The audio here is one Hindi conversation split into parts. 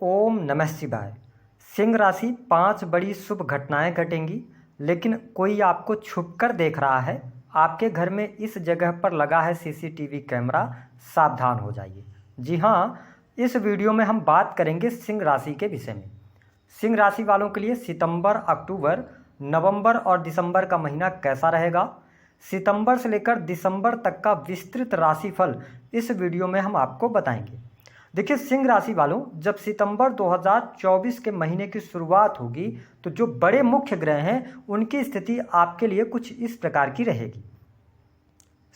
ओम नमः शिवाय। सिंह राशि 5 बड़ी शुभ घटनाएं घटेंगी, लेकिन कोई आपको छुपकर देख रहा है। आपके घर में इस जगह पर लगा है सीसीटीवी कैमरा, सावधान हो जाइए। जी हाँ, इस वीडियो में हम बात करेंगे सिंह राशि के विषय में। सिंह राशि वालों के लिए सितंबर, अक्टूबर, नवंबर और दिसंबर का महीना कैसा रहेगा, सितंबर से लेकर दिसंबर तक का विस्तृत राशिफल इस वीडियो में हम आपको बताएंगे। देखिए सिंह राशि वालों, जब सितंबर 2024 के महीने की शुरुआत होगी तो जो बड़े मुख्य ग्रह हैं उनकी स्थिति आपके लिए कुछ इस प्रकार की रहेगी।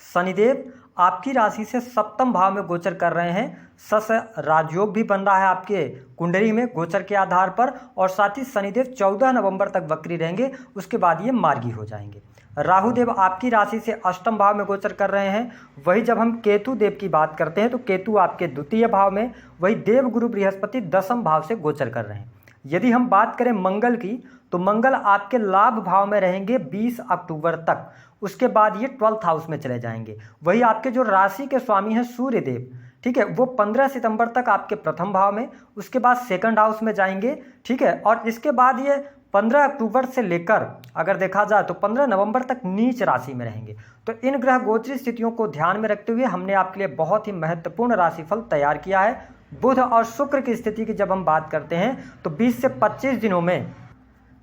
शनिदेव आपकी राशि से सप्तम भाव में गोचर कर रहे हैं। सस राजयोग भी बन रहा है आपके कुंडली में गोचर के आधार पर, और साथ ही शनिदेव 14 नवंबर तक वक्री रहेंगे, उसके बाद ये मार्गी हो जाएंगे। राहु देव आपकी राशि से अष्टम भाव में गोचर कर रहे हैं। वही जब हम केतु देव की बात करते हैं तो केतु आपके द्वितीय भाव में, वही देव गुरु बृहस्पति दसम भाव से गोचर कर रहे हैं। यदि हम बात करें मंगल की, तो मंगल आपके लाभ भाव में रहेंगे 20 अक्टूबर तक, उसके बाद ये 12th हाउस में चले जाएंगे। वही आपके जो राशि के स्वामी हैं सूर्य देव, ठीक है, वो 15 सितंबर तक आपके प्रथम भाव में, उसके बाद सेकंड हाउस में जाएंगे, ठीक है, और इसके बाद ये 15 अक्टूबर से लेकर अगर देखा जाए तो 15 नवंबर तक नीच राशि में रहेंगे। तो इन ग्रह गोचरी स्थितियों को ध्यान में रखते हुए हमने आपके लिए बहुत ही महत्वपूर्ण राशिफल तैयार किया है। बुध और शुक्र की स्थिति की जब हम बात करते हैं तो 20 से 25 दिनों में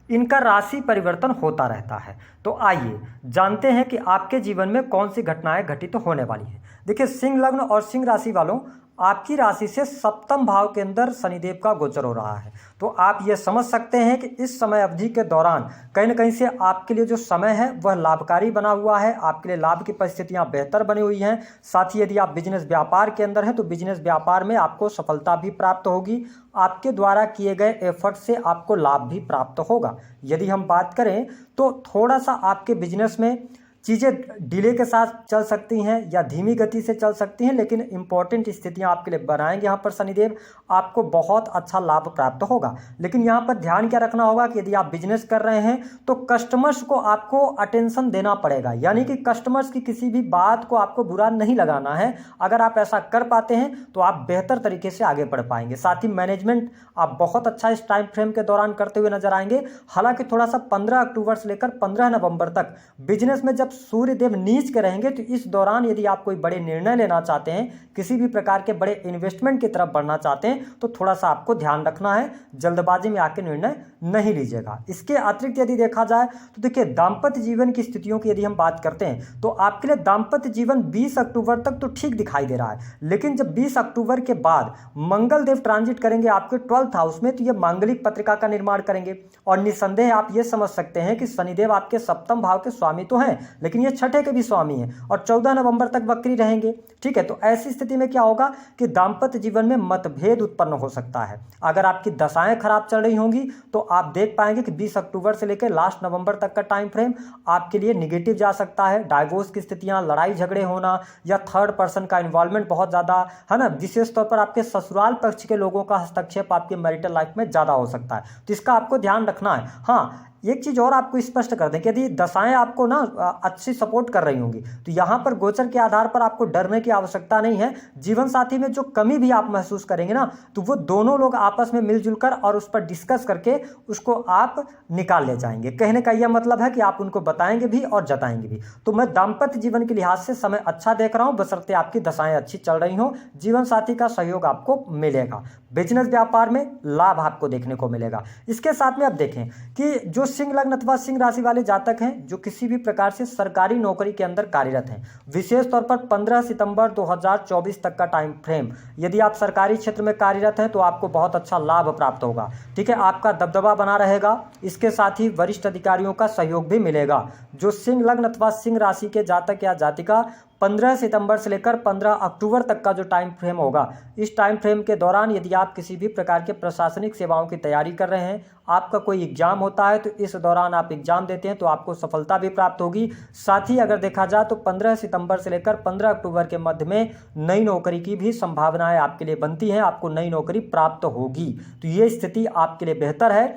इनका राशि परिवर्तन होता रहता है। तो आइए जानते हैं कि आपके जीवन में कौन सी घटनाएं घटित होने वाली हैं। देखिए सिंह लग्न और सिंह राशि वालों, आपकी राशि से सप्तम भाव के अंदर शनिदेव का गोचर हो रहा है। तो आप ये समझ सकते हैं कि इस समय अवधि के दौरान कहीं ना कहीं से आपके लिए जो समय है वह लाभकारी बना हुआ है। आपके लिए लाभ की परिस्थितियां बेहतर बनी हुई हैं। साथ ही यदि आप बिजनेस व्यापार के अंदर हैं तो बिजनेस व्यापार में आपको सफलता भी प्राप्त होगी। आपके द्वारा किए गए एफर्ट से आपको लाभ भी प्राप्त होगा। यदि हम बात करें तो थोड़ा सा आपके बिजनेस में चीज़ें डिले के साथ चल सकती हैं या धीमी गति से चल सकती हैं, लेकिन इंपॉर्टेंट स्थितियां आपके लिए बनाएंगे यहाँ पर शनिदेव, आपको बहुत अच्छा लाभ प्राप्त होगा। लेकिन यहाँ पर ध्यान क्या रखना होगा कि यदि आप बिजनेस कर रहे हैं तो कस्टमर्स को आपको अटेंशन देना पड़ेगा, यानी कि कस्टमर्स की किसी भी बात को आपको बुरा नहीं लगाना है। अगर आप ऐसा कर पाते हैं तो आप बेहतर तरीके से आगे बढ़ पाएंगे। साथ ही मैनेजमेंट आप बहुत अच्छा इस टाइम फ्रेम के दौरान करते हुए नजर आएंगे। हालांकि थोड़ा सा 15 अक्टूबर से लेकर 15 नवंबर तक बिजनेस में जब सूर्य देव नीच के रहेंगे तो इस दौरान यदि आप कोई बड़े निर्णय लेना चाहते हैं, किसी भी प्रकार के बड़े इन्वेस्टमेंट की तरफ बढ़ना चाहते हैं, तो थोड़ा सा आपको ध्यान रखना है, जल्दबाजी में आके निर्णय नहीं लीजिएगा। इसके अतिरिक्त यदि देखा जाए तो देखिए दाम्पत्य जीवन की स्थितियों की यदि हम बात करते हैं तो आपके लिए दाम्पत्य जीवन 20 अक्टूबर तक तो ठीक दिखाई दे रहा है, लेकिन जब 20 अक्टूबर के बाद मंगल देव ट्रांजिट करेंगे आपके 12th हाउस में तो ये मांगलिक पत्रिका का निर्माण करेंगे। और निस्संदेह आप ये समझ सकते हैं कि शनिदेव आपके सप्तम भाव के स्वामी तो हैं, लेकिन ये छठे के भी स्वामी हैं और 14 नवंबर तक वक्री रहेंगे। ठीक है, तो ऐसी स्थिति में क्या होगा कि दाम्पत्य जीवन में मतभेद उत्पन्न हो सकता है। अगर आपकी दशाएं खराब चल रही होंगी तो आप देख पाएंगे कि 20 अक्टूबर से लेकर लास्ट नवंबर तक का टाइम फ्रेम आपके लिए निगेटिव जा सकता है। डाइवोर्स की स्थितियां, लड़ाई झगड़े होना या थर्ड पर्सन का इन्वॉल्वमेंट बहुत ज्यादा है ना, विशेष तौर पर आपके ससुराल पक्ष के लोगों का हस्तक्षेप आपके मैरिटल लाइफ में ज्यादा हो सकता है, तो इसका आपको ध्यान रखना है। हाँ, एक चीज और आपको स्पष्ट कर दें कि यदि दशाएं आपको ना अच्छी सपोर्ट कर रही होंगी तो यहां पर गोचर के आधार पर आपको डरने की आवश्यकता नहीं है। जीवन साथी में जो कमी भी आप महसूस करेंगे ना, तो वो दोनों लोग आपस में मिलजुल कर और उस पर डिस्कस करके उसको आप निकाल ले जाएंगे। कहने का यह मतलब है कि आप उनको बताएंगे भी और जताएंगे भी। तो मैं दाम्पत्य जीवन के लिहाज से समय अच्छा देख रहा हूं, बशर्ते आपकी दशाएं अच्छी चल रही हो। जीवन साथी का सहयोग आपको मिलेगा। बिजनेस व्यापार में लाभ आपको देखने को मिलेगा। इसके साथ में आप देखें कि जो सिंह लग्न अथवा सिंह राशि वाले जातक हैं जो किसी भी प्रकार से सरकारी नौकरी के अंदर कार्यरत हैं, विशेष तौर पर 15 सितंबर 2024 तक का टाइम फ्रेम यदि आप सरकारी क्षेत्र में कार्यरत हैं तो आपको बहुत अच्छा लाभ प्राप्त होगा। ठीक है, आपका दबदबा बना रहेगा। इसके साथ ही वरिष्ठ अधिकारियों का सहयोग भी मिलेगा। जो सिंह लग्न अथवा सिंह राशि के जातक या जातिका 15 सितंबर से लेकर 15 अक्टूबर तक का जो टाइम फ्रेम होगा, इस टाइम फ्रेम के दौरान यदि आप किसी भी प्रकार के प्रशासनिक सेवाओं की तैयारी कर रहे हैं, आपका कोई एग्जाम होता है तो इस दौरान आप एग्जाम देते हैं तो आपको सफलता भी प्राप्त होगी। साथ ही अगर देखा जाए तो 15 सितंबर से लेकर 15 अक्टूबर के मध्य में नई नौकरी की भी संभावनाएं आपके लिए बनती हैं, आपको नई नौकरी प्राप्त होगी। तो ये स्थिति आपके लिए बेहतर है।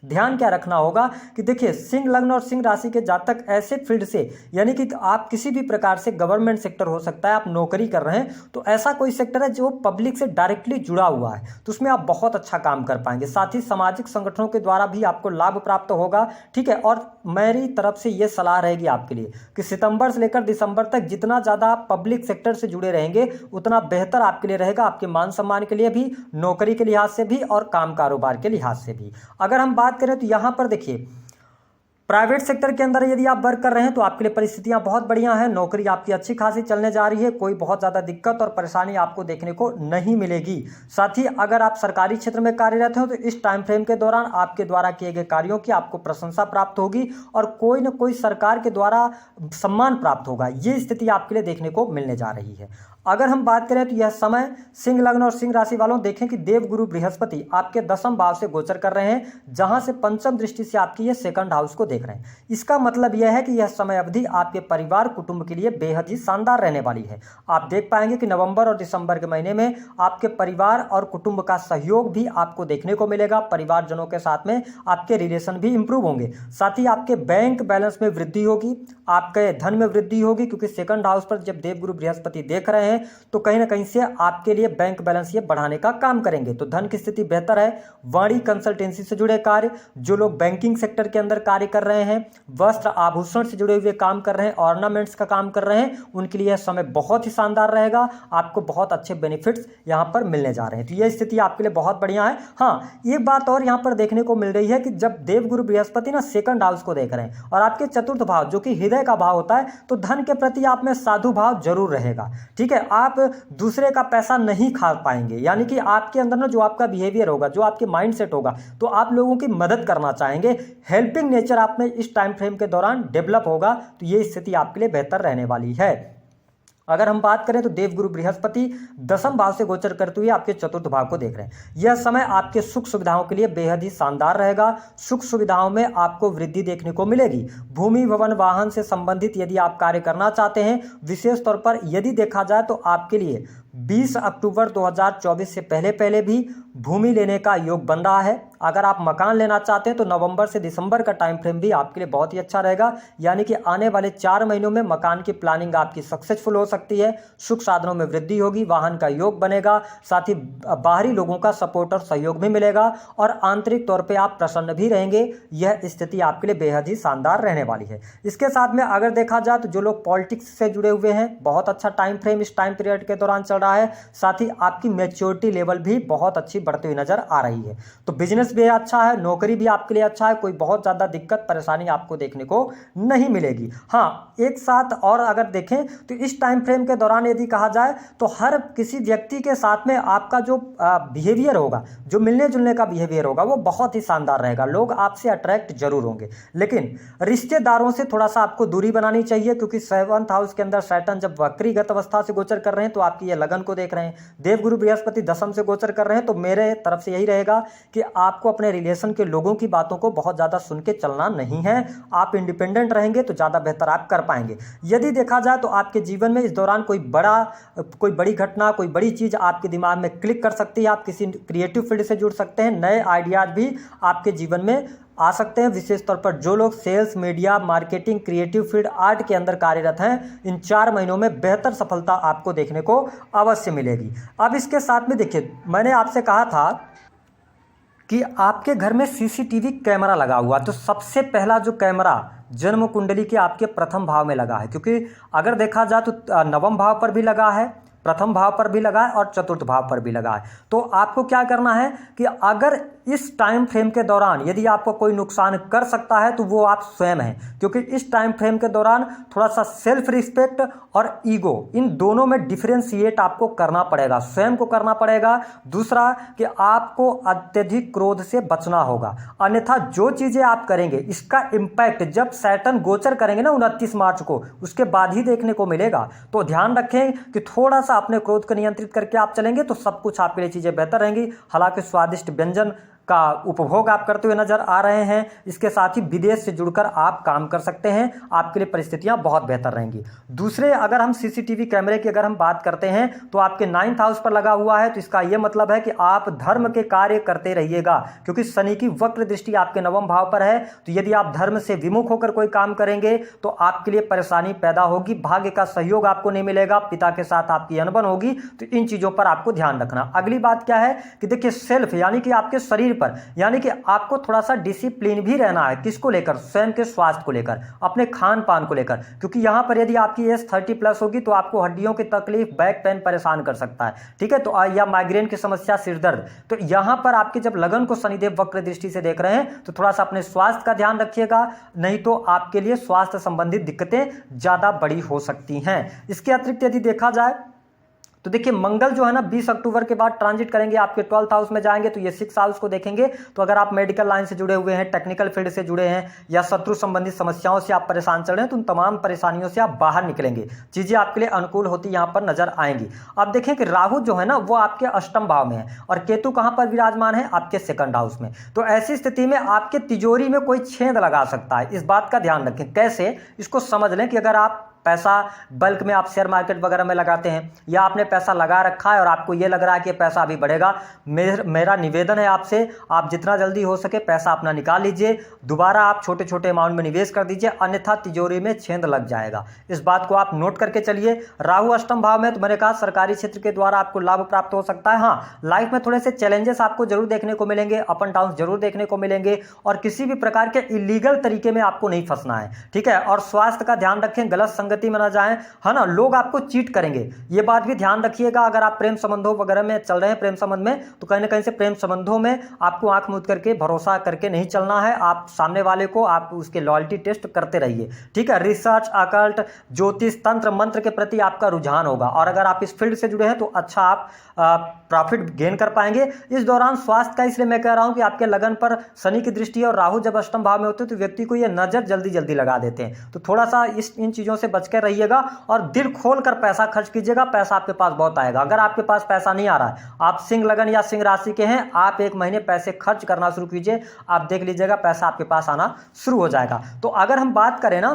ध्यान क्या रखना होगा कि देखिए सिंह लग्न और सिंह राशि के जातक ऐसे फील्ड से, यानी कि आप किसी भी प्रकार से, गवर्नमेंट सेक्टर हो सकता है, आप नौकरी कर रहे हैं तो ऐसा कोई सेक्टर है जो पब्लिक से डायरेक्टली जुड़ा हुआ है, तो उसमें आप बहुत अच्छा काम कर पाएंगे। साथ ही सामाजिक संगठनों के द्वारा भी आपको लाभ प्राप्त होगा, ठीक है। और मेरी तरफ से यह सलाह रहेगी आपके लिए कि सितंबर से लेकर दिसंबर तक जितना ज़्यादा आप पब्लिक सेक्टर से जुड़े रहेंगे उतना बेहतर आपके लिए रहेगा, आपके मान सम्मान के लिए भी, नौकरी के लिहाज से भी और काम कारोबार के लिहाज से भी। अगर हम बात करें तो यहाँ पर देखिए प्राइवेट सेक्टर के अंदर यदि आप वर्क कर रहे हैं तो आपके लिए परिस्थितियां बहुत बढ़िया हैं, नौकरी आपकी अच्छी खासी चलने जा रही है, कोई बहुत ज़्यादा दिक्कत और परेशानी आपको देखने को नहीं मिलेगी। साथ ही अगर आप सरकारी क्षेत्र में कार्यरत हो तो इस टाइम फ्रेम के दौरान आपके द्वारा किए गए कार्यों की आपको प्रशंसा प्राप्त होगी और कोई न कोई सरकार के द्वारा सम्मान प्राप्त होगा, ये स्थिति आपके लिए देखने को मिलने जा रही है। अगर हम बात करें तो यह समय सिंह लग्न और सिंह राशि वालों देखें कि देवगुरु बृहस्पति आपके 10वें भाव से गोचर कर रहे हैं, जहां से पंचम दृष्टि से आपकी ये सेकंड हाउस को देख रहे हैं। इसका मतलब यह है कि यह समय अवधि आपके परिवार कुटुंब के लिए बेहद ही शानदार रहने वाली है। आप देख पाएंगे कि नवंबर और दिसंबर के महीने में आपके परिवार और कुटुंब का सहयोग भी आपको देखने को मिलेगा, परिवारजनों के साथ में आपके रिलेशन भी इंप्रूव होंगे। साथ ही आपके बैंक बैलेंस में वृद्धि होगी, आपके धन में वृद्धि होगी, क्योंकि सेकंड हाउस पर जब देवगुरु बृहस्पति देख रहे हैं तो कहीं ना कहीं से आपके लिए बैंक बैलेंस ये बढ़ाने का काम करेंगे, तो धन की स्थिति बेहतर है। वाणी कंसल्टेंसी से जुड़े कार्य, जो लोग बैंकिंग सेक्टर के अंदर कार्य कर रहे हैं, वस्त्र आभूषण से जुड़े हुए काम कर रहे हैं, ऑर्नामेंट्स का काम कर रहे हैं, उनके लिए यह समय बहुत ही शानदार रहेगा, आपको बहुत अच्छे बेनिफिट्स यहां पर मिलने जा रहे हैं, तो यह स्थिति आपके लिए बहुत बढ़िया है। हाँ, एक बात और यहां पर देखने को मिल रही है कि जब देवगुरु बृहस्पति ना सेकंड हाउस को देख रहे हैं और आपके चतुर्थ भाव जो कि हृदय का भाव होता है, तो धन के प्रति आप में साधु भाव जरूर रहेगा, ठीक है। आप दूसरे का पैसा नहीं खा पाएंगे, यानी कि आपके अंदर ना जो आपका बिहेवियर होगा, जो आपके माइंडसेट होगा, तो आप लोगों की मदद करना चाहेंगे, हेल्पिंग नेचर आप में इस टाइम फ्रेम के दौरान डेवलप होगा, तो ये स्थिति आपके लिए बेहतर रहने वाली है। अगर हम बात करें तो देवगुरु बृहस्पति 10वें भाव से गोचर करते हुए आपके चतुर्थ भाव को देख रहे हैं। यह समय आपके सुख सुविधाओं के लिए बेहद ही शानदार रहेगा। सुख सुविधाओं में आपको वृद्धि देखने को मिलेगी। भूमि भवन वाहन से संबंधित यदि आप कार्य करना चाहते हैं, विशेष तौर पर यदि देखा जाए तो आपके लिए 20 अक्टूबर 2024 से पहले भी भूमि लेने का योग बन रहा है। अगर आप मकान लेना चाहते हैं तो नवंबर से दिसंबर का टाइम फ्रेम भी आपके लिए बहुत ही अच्छा रहेगा, यानी कि आने वाले 4 महीनों में मकान की प्लानिंग आपकी सक्सेसफुल हो सकती है। सुख साधनों में वृद्धि होगी, वाहन का योग बनेगा, साथ ही बाहरी लोगों का सपोर्ट और सहयोग भी मिलेगा और आंतरिक तौर पर आप प्रसन्न भी रहेंगे। यह स्थिति आपके लिए बेहद ही शानदार रहने वाली है। इसके साथ में अगर देखा जाए तो जो लोग पॉलिटिक्स से जुड़े हुए हैं, बहुत अच्छा टाइम फ्रेम इस टाइम पीरियड के दौरान चल रहा है। साथ ही आपकी मैच्योरिटी लेवल भी बहुत अच्छी बढ़ती हुई नजर आ रही है। तो बिजनेस भी अच्छा है, नौकरी भी आपके लिए अच्छा है, कोई बहुत ज्यादा दिक्कत परेशानी आपको देखने को नहीं मिलेगी। हाँ, एक साथ और अगर देखें तो इस टाइम फ्रेम के दौरान यदि कहा जाए तो हर किसी व्यक्ति के साथ में आपका जो बिहेवियर होगा, जो मिलने जुलने का बिहेवियर होगा, वो बहुत ही शानदार रहेगा। लोग आपसे अट्रैक्ट जरूर होंगे, लेकिन रिश्तेदारों से थोड़ा सा आपको दूरी बनानी चाहिए, क्योंकि 7th हाउस के अंदर सैटर्न जब वक्रीगत अवस्था से गोचर कर रहे हैं तो आपकी ये लगन को देख रहे हैं। देवगुरु बृहस्पति 10वें से गोचर कर रहे हैं, तो मेरे तरफ से यही रहेगा कि आपको अपने रिलेशन के लोगों की बातों को बहुत ज्यादा सुन के चलना नहीं है। आप इंडिपेंडेंट रहेंगे तो ज्यादा बेहतर आप कर पाएंगे। यदि देखा जाए तो आपके जीवन में इस दौरान कोई बड़ी घटना, कोई बड़ी चीज आपके दिमाग में क्लिक कर सकती है। आप किसी क्रिएटिव फील्ड से जुड़ सकते हैं, नए आइडियाज भी आपके जीवन में आ सकते हैं। विशेष तौर पर जो लोग sales, media, marketing, creative field, art के अंदर कार्यरत हैं, इन 4 महीनों में बेहतर सफलता आपको देखने को अवश्य मिलेगी। अब इसके साथ में देखिए, मैंने आपसे कहा था कि आपके घर में सीसीटीवी कैमरा लगा हुआ, तो सबसे पहला जो कैमरा जन्म कुंडली के आपके प्रथम भाव में लगा है, क्योंकि अगर देखा जाए तो 9वें भाव पर भी लगा है, प्रथम भाव पर भी लगा है और चतुर्थ भाव पर भी लगा है। तो आपको क्या करना है कि अगर इस टाइम फ्रेम के दौरान यदि आपको कोई नुकसान कर सकता है तो वो आप स्वयं हैं, क्योंकि इस टाइम फ्रेम के दौरान थोड़ा सा सेल्फ रिस्पेक्ट और ईगो, इन दोनों में डिफरेंशिएट आपको करना पड़ेगा, स्वयं को करना पड़ेगा। दूसरा कि आपको अत्यधिक क्रोध से बचना होगा, अन्यथा जो चीजें आप करेंगे इसका इंपैक्ट जब सैटर्न गोचर करेंगे ना 29 मार्च को, उसके बाद ही देखने को मिलेगा। तो ध्यान रखें कि थोड़ा सा अपने क्रोध को नियंत्रित करके आप चलेंगे तो सब कुछ आपके लिए चीजें बेहतर रहेंगी। हालांकि स्वादिष्ट व्यंजन का उपभोग आप करते हुए नजर आ रहे हैं। इसके साथ ही विदेश से जुड़कर आप काम कर सकते हैं, आपके लिए परिस्थितियां बहुत बेहतर रहेंगी। दूसरे, अगर हम सीसीटीवी कैमरे की अगर हम बात करते हैं तो आपके 9th हाउस पर लगा हुआ है, तो इसका यह मतलब है कि आप धर्म के कार्य करते रहिएगा, क्योंकि शनि की वक्र दृष्टि आपके 9वें भाव पर है। तो यदि आप धर्म से विमुख होकर कोई काम करेंगे तो आपके लिए परेशानी पैदा होगी, भाग्य का सहयोग आपको नहीं मिलेगा, पिता के साथ आपकी अनबन होगी। तो इन चीजों पर आपको ध्यान रखना। अगली बात क्या है कि देखिए, सेल्फ यानी कि आपके शरीर पर, यानी कि आपको थोड़ा सा डिसिप्लिन भी रहना है। किसको लेकर? स्वयं के स्वास्थ्य को लेकर, अपने खान पान को लेकर, क्योंकि यहां पर यदि आपकी एज 30+ होगी तो आपको हड्डियों की तकलीफ, बैक पेन परेशान कर सकता है, ठीक है, तो या माइग्रेन की समस्या, सिर दर्द। तो यहां पर आपके जब लगन को शनिदेव वक्र दृष्टि से देख रहे हैं तो थोड़ा सा अपने स्वास्थ्य का ध्यान रखिएगा, नहीं तो आपके लिए स्वास्थ्य संबंधित दिक्कतें ज्यादा बड़ी हो सकती हैं। इसके अतिरिक्त यदि देखा जाए तो देखिए, मंगल जो है ना 20 अक्टूबर के बाद ट्रांजिट करेंगे, आपके 12th हाउस में जाएंगे, तो ये 6 हाउस को देखेंगे। तो अगर आप मेडिकल लाइन से जुड़े हुए हैं, टेक्निकल फील्ड से जुड़े हैं, या शत्रु संबंधित समस्याओं से आप परेशान चल रहे हैं, तो उन तमाम परेशानियों से आप बाहर निकलेंगे, चीजें आपके लिए अनुकूल होती यहाँ पर नजर आएंगी। अब देखें कि राहु जो है ना वो आपके 8वें भाव में है और केतु कहां पर विराजमान है? आपके 2nd हाउस में। तो ऐसी स्थिति में आपके तिजोरी में कोई छेद लगा सकता है, इस बात का ध्यान रखें। कैसे? इसको समझ लें कि अगर आप पैसा बल्क में आप शेयर मार्केट वगैरह में लगाते हैं, या आपने पैसा लगा रखा है और आपको ये लग रहा है कि पैसा अभी बढ़ेगा, मेरा निवेदन है आपसे, आप जितना जल्दी हो सके पैसा अपना निकाल लीजिए, दोबारा आप छोटे छोटे अमाउंट में निवेश कर दीजिए, अन्यथा तिजोरी में छेद लग जाएगा। इस बात को आप नोट करके चलिए। राहु 8वें भाव में, तो मैंने कहा सरकारी क्षेत्र के द्वारा आपको लाभ प्राप्त हो सकता है। हाँ, लाइफ में थोड़े से चैलेंजेस आपको जरूर देखने को मिलेंगे, अप एंड डाउन जरूर देखने को मिलेंगे, और किसी भी प्रकार के इलीगल तरीके में आपको नहीं फंसना है, ठीक है। और स्वास्थ्य का ध्यान रखें, गलत संगति में ना जाएं, है ना, लोग आपको चीट करेंगे, ये बात भी ध्यान रखिएगा। अगर आप प्रेम संबंधों वगैरह में चल रहे हैं, प्रेम संबंध में, तो कहीं ना कहीं से प्रेम संबंधों में आपको आंख मूंद करके भरोसा करके नहीं चलना है। आप सामने वाले को, आप उसके लॉयल्टी टेस्ट करते रहिए, ठीक है। रिसर्च, अकल्ट, ज्योतिष, तंत्र मंत्र के प्रति आपका रुझान होगा, और अगर आप इस फील्ड से जुड़े हैं तो अच्छा आप प्रॉफिट गेन कर पाएंगे। इस दौरान स्वास्थ्य का इसलिए मैं कह रहा हूं कि आपके लगन पर शनि की दृष्टि है, और राहु जब 8वें भाव में होते हैं तो व्यक्ति को ये नजर जल्दी जल्दी लगा देते हैं। तो थोड़ा सा इन चीजों से बचकर रहिएगा और दिल खोल कर पैसा खर्च कीजिएगा, पैसा आपके पास बहुत आएगा। अगर आपके पास पैसा नहीं आ रहा है, आप सिंह लगन या सिंह राशि के हैं, आप 1 महीने पैसे खर्च करना शुरू कीजिए, आप देख लीजिएगा पैसा आपके पास आना शुरू हो जाएगा। तो अगर हम बात करें ना,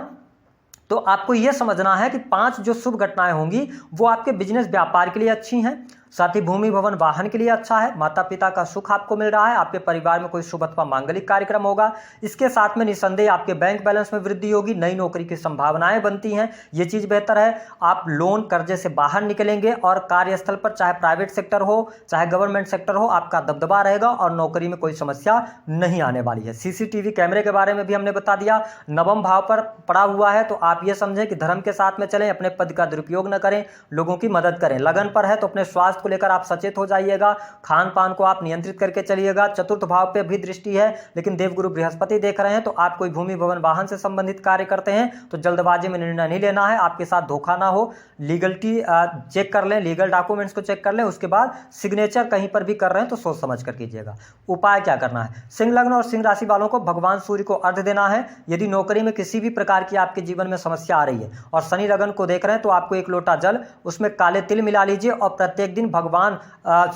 तो आपको यह समझना है कि 5 जो शुभ घटनाएं होंगी वो आपके बिजनेस व्यापार के लिए अच्छी हैं, साथ ही भूमि भवन वाहन के लिए अच्छा है, माता पिता का सुख आपको मिल रहा है, आपके परिवार में कोई शुभ अथवा मांगलिक कार्यक्रम होगा। इसके साथ में निसंदेह आपके बैंक बैलेंस में वृद्धि होगी, नई नौकरी की संभावनाएं बनती हैं, ये चीज बेहतर है। आप लोन कर्जे से बाहर निकलेंगे, और कार्यस्थल पर चाहे प्राइवेट सेक्टर हो चाहे गवर्नमेंट सेक्टर हो, आपका दबदबा रहेगा और नौकरी में कोई समस्या नहीं आने वाली है। सीसीटीवी कैमरे के बारे में भी हमने बता दिया, 9वें भाव पर पड़ा हुआ है, तो आप ये समझें कि धर्म के साथ में चलें, अपने पद का दुरुपयोग न करें, लोगों की मदद करें। लगन पर है तो अपने स्वास्थ्य को लेकर आप सचेत हो जाइएगा, खान पान को आप नियंत्रित करके चलिएगा। 4th भाव पे भी दृष्टि है, लेकिन देवगुरु बृहस्पति देख रहे हैं, तो आप कोई भूमि भवन वाहन से संबंधित कार्य करते हैं तो जल्दबाजी में निर्णय नहीं लेना है, आपके साथ धोखा ना हो, लीगलिटी चेक कर लें, लीगल डॉक्यूमेंट्स को चेक कर लें, उसके बाद सिग्नेचर कहीं पर भी कर रहे हैं तो सोच समझ कर कीजिएगा। उपाय क्या करना है? सिंह लग्न और सिंह राशि वालों को भगवान सूर्य को अर्घ्य देना है। यदि नौकरी में किसी भी प्रकार की आपके जीवन में समस्या आ रही है और शनि लग्न को देख रहे हैं, तो आपको 1 लोटा जल, उसमें काले तिल मिला लीजिए और प्रत्येक दिन भगवान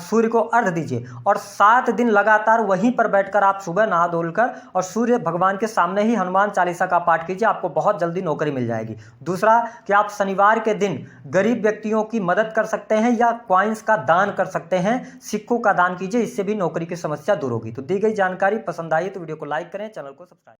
सूर्य को अर्घ्य दीजिए, और 7 दिन लगातार वहीं पर बैठकर आप सुबह नहा धोलकर और सूर्य भगवान के सामने ही हनुमान चालीसा का पाठ कीजिए, आपको बहुत जल्दी नौकरी मिल जाएगी। दूसरा कि आप शनिवार के दिन गरीब व्यक्तियों की मदद कर सकते हैं या कॉइन्स का दान कर सकते हैं, सिक्कों का दान कीजिए, इससे भी नौकरी की समस्या दूर होगी। तो दी गई जानकारी पसंद आई तो वीडियो को लाइक करें, चैनल को सब्सक्राइब